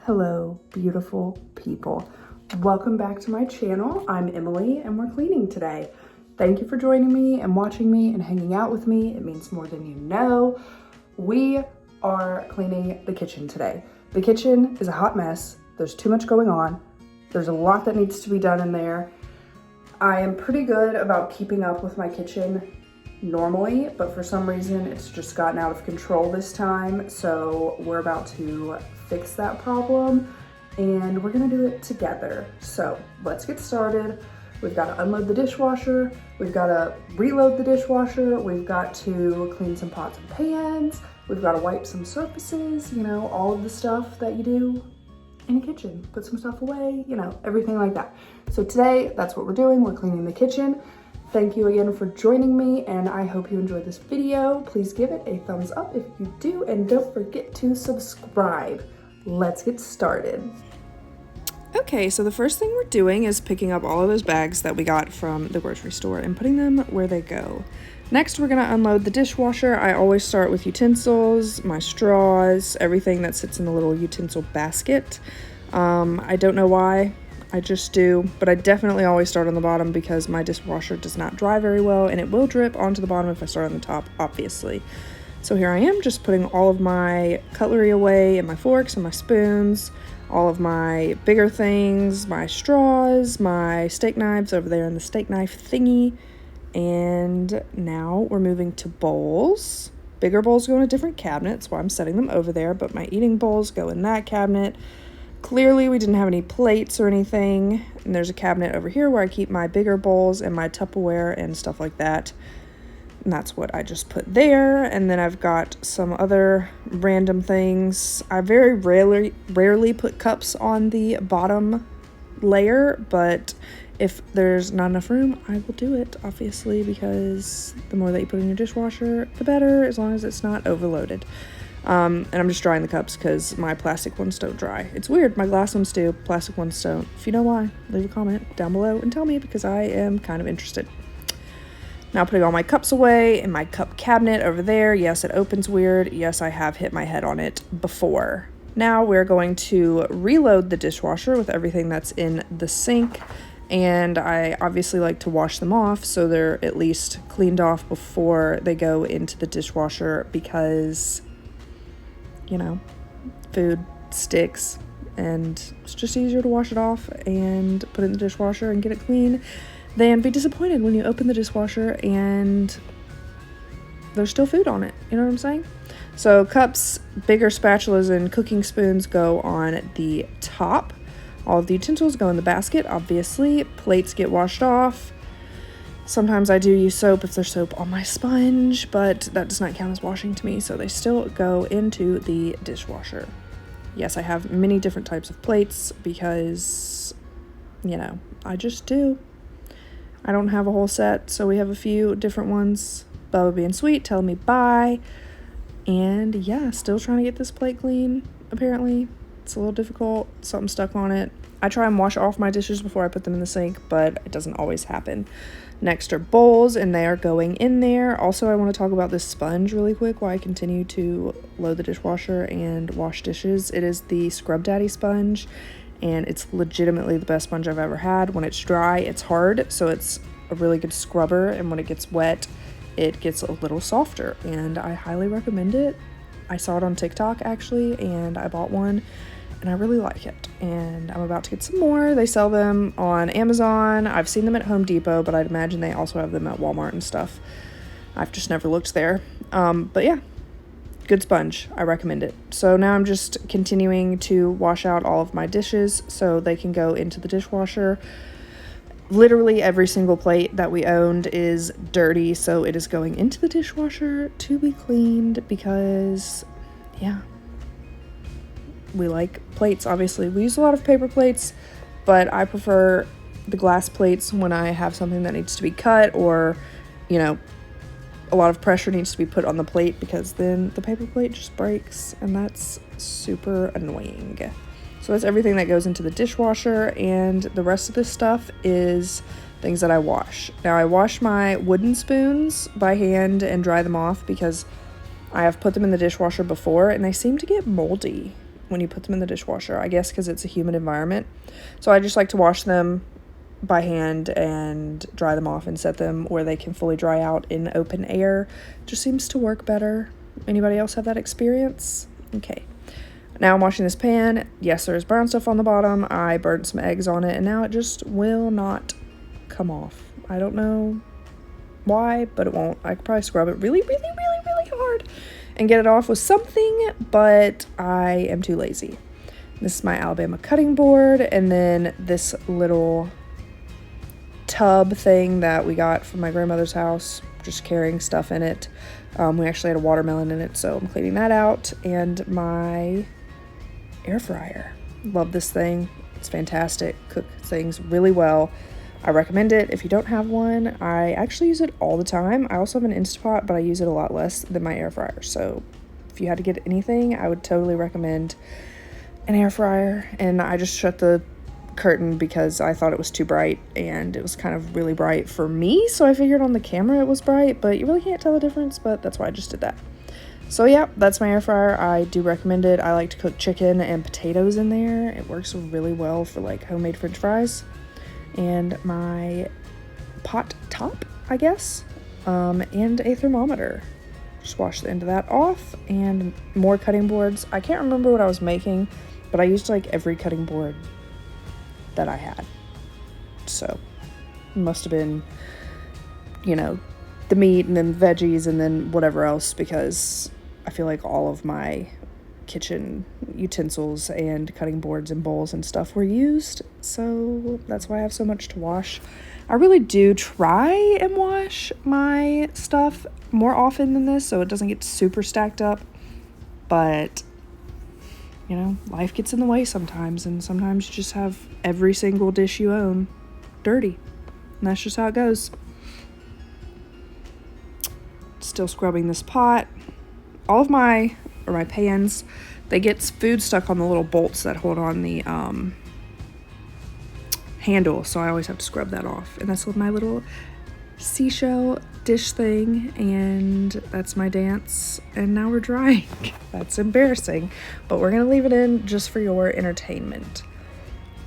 Hello, beautiful people. Welcome back to my channel. I'm Emily and we're cleaning today. Thank you for joining me and watching me and hanging out with me. It means more than you know. We are cleaning the kitchen today. The kitchen is a hot mess. There's too much going on. There's a lot that needs to be done in there. I am pretty good about keeping up with my kitchen normally, but for some reason it's just gotten out of control this time. So we're about to fix that problem and we're gonna do it together. So let's get started. We've got to unload the dishwasher. We've got to reload the dishwasher. We've got to clean some pots and pans. We've got to wipe some surfaces, you know, all of the stuff that you do in a kitchen. Put some stuff away, you know, everything like that. So today, that's what we're doing. We're cleaning the kitchen. Thank you again for joining me, and I hope you enjoyed this video. Please give it a thumbs up if you do, and don't forget to subscribe. Let's get started. Okay, so the first thing we're doing is picking up all of those bags that we got from the grocery store and putting them where they go. Next, we're gonna unload the dishwasher. I always start with utensils, my straws, everything that sits in the little utensil basket. I don't know why, I just do, but I definitely always start on the bottom because my dishwasher does not dry very well and it will drip onto the bottom if I start on the top, obviously. So here I am, just putting all of my cutlery away and my forks and my spoons, all of my bigger things, my straws, my steak knives over there in the steak knife thingy. And now we're moving to bowls. Bigger bowls go in a different cabinet, so I'm setting them over there, but my eating bowls go in that cabinet. Clearly we didn't have any plates or anything, and there's a cabinet over here where I keep my bigger bowls and my Tupperware and stuff like that. And that's what I just put there. And then I've got some other random things. I very rarely put cups on the bottom layer, but if there's not enough room, I will do it, obviously, because the more that you put in your dishwasher, the better, as long as it's not overloaded. And I'm just drying the cups because my plastic ones don't dry. It's weird, my glass ones do, plastic ones don't. If you know why, leave a comment down below and tell me, because I am kind of interested. Now putting all my cups away in my cup cabinet over there. Yes, it opens weird. Yes, I have hit my head on it before. Now we're going to reload the dishwasher with everything that's in the sink. And I obviously like to wash them off so they're at least cleaned off before they go into the dishwasher because, you know, food sticks and it's just easier to wash it off and put it in the dishwasher and get it clean than be disappointed when you open the dishwasher and there's still food on it. You know what I'm saying? So cups, bigger spatulas, and cooking spoons go on the top. All of the utensils go in the basket, obviously. Plates get washed off. Sometimes I do use soap if there's soap on my sponge, but that does not count as washing to me, so they still go into the dishwasher. Yes, I have many different types of plates because, you know, I just do. I don't have a whole set, so we have a few different ones. Bubba being sweet, telling me bye. And yeah, still trying to get this plate clean, apparently. It's a little difficult, something stuck on it. I try and wash off my dishes before I put them in the sink, but it doesn't always happen. Next are bowls, and they are going in there. Also, I want to talk about this sponge really quick while I continue to load the dishwasher and wash dishes. It is the Scrub Daddy sponge, and it's legitimately the best sponge I've ever had. When it's dry, it's hard, so it's a really good scrubber, and when it gets wet, it gets a little softer, and I highly recommend it. I saw it on TikTok, actually, and I bought one, and I really like it, and I'm about to get some more. They sell them on Amazon. I've seen them at Home Depot, but I'd imagine they also have them at Walmart and stuff. I've just never looked there, but yeah. Good sponge. I recommend it. So now I'm just continuing to wash out all of my dishes so they can go into the dishwasher. Literally every single plate that we owned is dirty, so it is going into the dishwasher to be cleaned because, yeah, we like plates, obviously. We use a lot of paper plates, but I prefer the glass plates when I have something that needs to be cut or, you know, a lot of pressure needs to be put on the plate because then the paper plate just breaks and that's super annoying. So that's everything that goes into the dishwasher, and the rest of this stuff is things that I wash. Now I wash my wooden spoons by hand and dry them off because I have put them in the dishwasher before and they seem to get moldy. when you put them in the dishwasher, I guess because it's a humid environment. So I just like to wash them by hand and dry them off and set them where they can fully dry out in open air. Just seems to work better. Anybody else have that experience? Okay. Now I'm washing this pan. Yes, there's brown stuff on the bottom. I burnt some eggs on it, and now it just will not come off. I don't know why, but it won't. I could probably scrub it really hard and get it off with something, but I am too lazy. This is my Alabama cutting board, and then this little tub thing that we got from my grandmother's house, just carrying stuff in it. We actually had a watermelon in it, so I'm cleaning that out. And my air fryer. Love this thing. It's fantastic. Cook things really well. I recommend it if you don't have one. I actually use it all the time. I also have an Instapot, but I use it a lot less than my air fryer. So if you had to get anything, I would totally recommend an air fryer. And I just shut the curtain because I thought it was too bright, and it was kind of really bright for me, so I figured on the camera it was bright, but you really can't tell the difference, but that's why I just did that. So yeah, that's my air fryer. I do recommend it. I like to cook chicken and potatoes in there. It works really well for like homemade french fries. And my pot top, I guess, and a thermometer. Just wash the end of that off, and more cutting boards. I can't remember what I was making, but I used like every cutting board that I had. So it must have been, you know, the meat and then veggies and then whatever else, because I feel like all of my kitchen utensils and cutting boards and bowls and stuff were used. So that's why I have so much to wash. I really do try and wash my stuff more often than this, so it doesn't get super stacked up. But you know, life gets in the way sometimes, and sometimes you just have every single dish you own dirty. And that's just how it goes. Still scrubbing this pot. All of my pans, they get food stuck on the little bolts that hold on the handle, so I always have to scrub that off. And that's with my little seashell dish thing, and that's my dance, and now we're drying. That's embarrassing, but we're gonna leave it in just for your entertainment.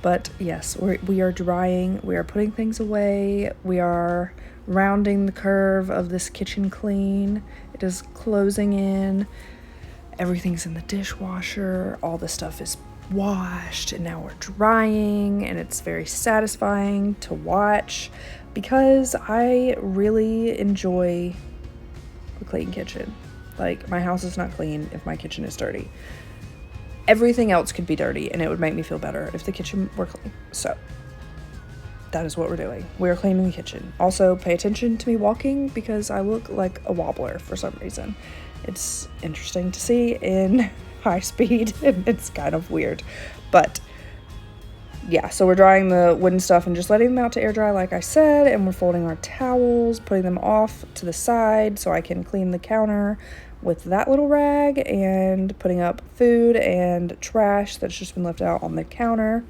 But yes, we are drying, we are putting things away, we are rounding the curve of this kitchen clean. It is closing in, everything's in the dishwasher, all the stuff is washed, and now we're drying, and it's very satisfying to watch because I really enjoy a clean kitchen. Like, my house is not clean if my kitchen is dirty. Everything else could be dirty, and it would make me feel better if the kitchen were clean. So that is what we're doing. We are cleaning the kitchen. Also, pay attention to me walking because I look like a wobbler for some reason. It's interesting to see in high speed, and it's kind of weird. But yeah, so we're drying the wooden stuff and just letting them out to air dry like I said, and we're folding our towels, putting them off to the side so I can clean the counter with that little rag, and putting up food and trash that's just been left out on the counter.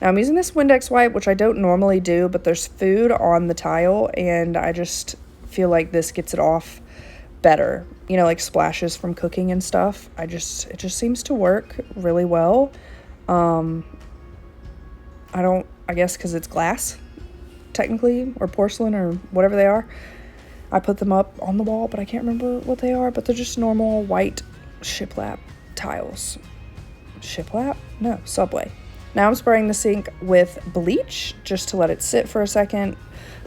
Now I'm using this Windex wipe, which I don't normally do, but there's food on the tile, and I just feel like this gets it off better. You know, like splashes from cooking and stuff. It just seems to work really well. I guess because it's glass, technically, or porcelain, or whatever they are. I put them up on the wall, but I can't remember what they are, but they're just normal white shiplap tiles. Shiplap? No, Subway. Now I'm spraying the sink with bleach just to let it sit for a second.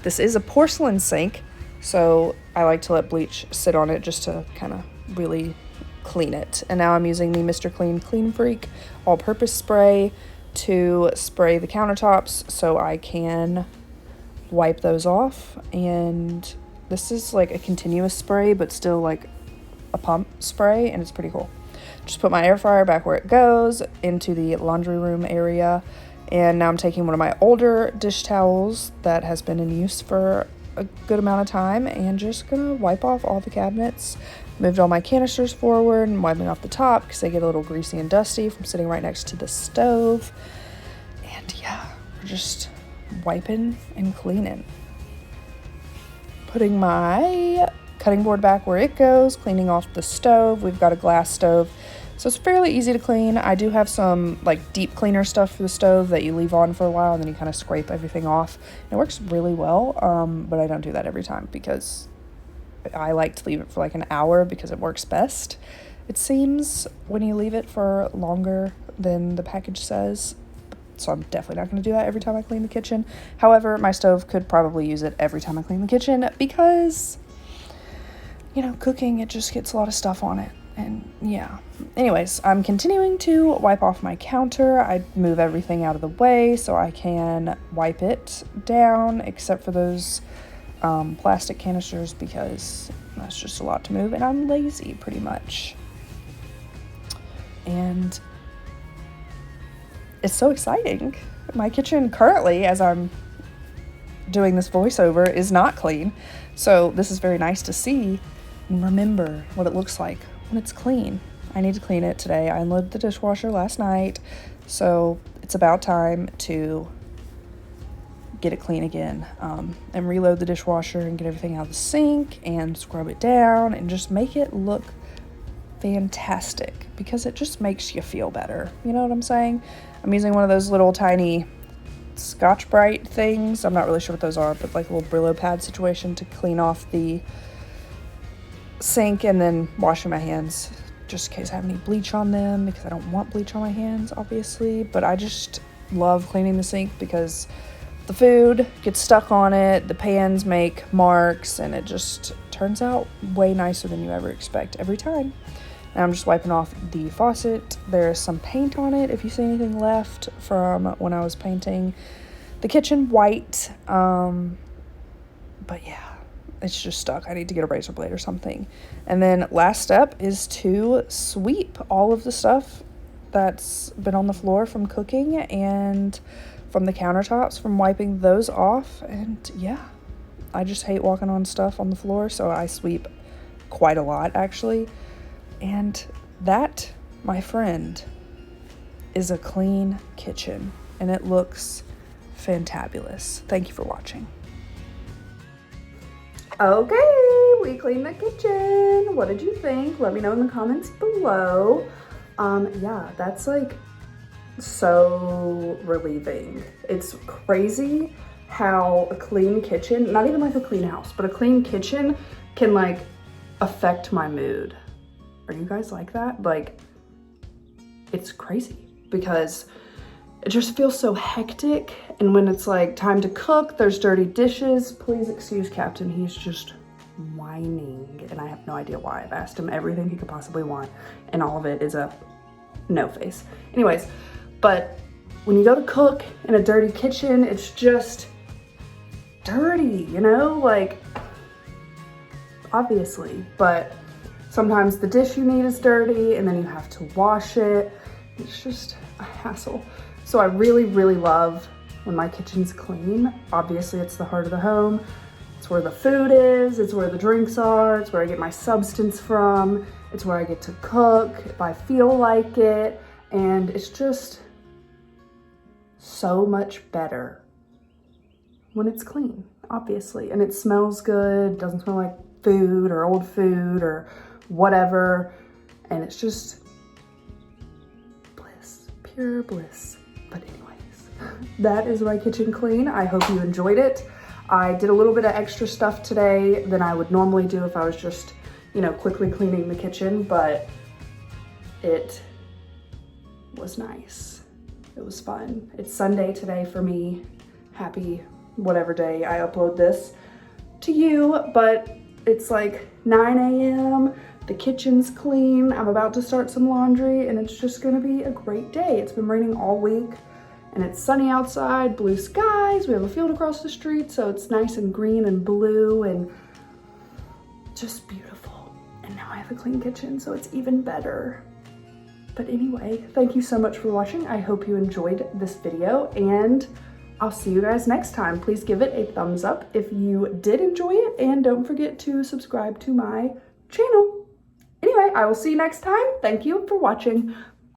This is a porcelain sink, so I like to let bleach sit on it just to kind of really clean it. And now I'm using the Mr. Clean Freak all-purpose spray to spray the countertops so I can wipe those off. And this is like a continuous spray, but still like a pump spray, and it's pretty cool. Just put my air fryer back where it goes, into the laundry room area. And now I'm taking one of my older dish towels that has been in use for a good amount of time, and just gonna wipe off all the cabinets. Moved all my canisters forward and wiping off the top because they get a little greasy and dusty from sitting right next to the stove. And yeah, we're just wiping and cleaning. Putting my cutting board back where it goes, cleaning off the stove. We've got a glass stove, So it's fairly easy to clean. I do have some like deep cleaner stuff for the stove that you leave on for a while and then you kind of scrape everything off. It works really well, but I don't do that every time because I like to leave it for like an hour because it works best. It seems when you leave it for longer than the package says. So I'm definitely not going to do that every time I clean the kitchen. However, my stove could probably use it every time I clean the kitchen because, you know, cooking, it just gets a lot of stuff on it. And yeah. Anyways, I'm continuing to wipe off my counter. I move everything out of the way so I can wipe it down, except for those plastic canisters because that's just a lot to move. And I'm lazy pretty much. And it's so exciting. My kitchen currently, as I'm doing this voiceover, is not clean. So this is very nice to see and remember what it looks like when it's clean. I need to clean it today. I unloaded the dishwasher last night, so it's about time to get it clean again, and reload the dishwasher and get everything out of the sink and scrub it down and just make it look fantastic because it just makes you feel better. You know what I'm saying? I'm using one of those little tiny Scotch-Brite things. I'm not really sure what those are, but like a little Brillo pad situation to clean off the sink and then washing my hands just in case I have any bleach on them because I don't want bleach on my hands, obviously. But I just love cleaning the sink because the food gets stuck on it, the pans make marks, and it just turns out way nicer than you ever expect every time. And I'm just wiping off the faucet. There's some paint on it if you see anything left from when I was painting the kitchen white. But yeah, it's just stuck. I need to get a razor blade or something. And then last step is to sweep all of the stuff that's been on the floor from cooking and from the countertops from wiping those off. And yeah, I just hate walking on stuff on the floor, so I sweep quite a lot actually. And that, my friend, is a clean kitchen, and it looks fantabulous. Thank you for watching. Okay, we cleaned the kitchen. What did you think? Let me know in the comments below. Yeah, that's like so relieving. It's crazy how a clean kitchen, not even like a clean house, but a clean kitchen can like affect my mood. Are you guys like that? Like, it's crazy because it just feels so hectic. And when it's like time to cook, there's dirty dishes. Please excuse Captain, he's just whining and I have no idea why. I've asked him everything he could possibly want and all of it is a no face. Anyways, but when you go to cook in a dirty kitchen, it's just dirty, you know, like obviously, but sometimes the dish you need is dirty and then you have to wash it. It's just a hassle. So I really, really love when my kitchen's clean. Obviously it's the heart of the home. It's where the food is, it's where the drinks are, it's where I get my substance from, it's where I get to cook if I feel like it, and it's just so much better when it's clean, obviously, and it smells good, doesn't smell like food or old food or whatever, and it's just bliss, pure bliss. But anyways, that is my kitchen clean. I hope you enjoyed it. I did a little bit of extra stuff today than I would normally do if I was just, you know, quickly cleaning the kitchen, but it was nice. It was fun. It's Sunday today for me. Happy whatever day I upload this to you, but it's like 9 a.m. The kitchen's clean. I'm about to start some laundry and it's just gonna be a great day. It's been raining all week and it's sunny outside, blue skies. We have a field across the street, so it's nice and green and blue and just beautiful. And now I have a clean kitchen, so it's even better. But anyway, thank you so much for watching. I hope you enjoyed this video and I'll see you guys next time. Please give it a thumbs up if you did enjoy it and don't forget to subscribe to my channel. Anyway, I will see you next time. Thank you for watching.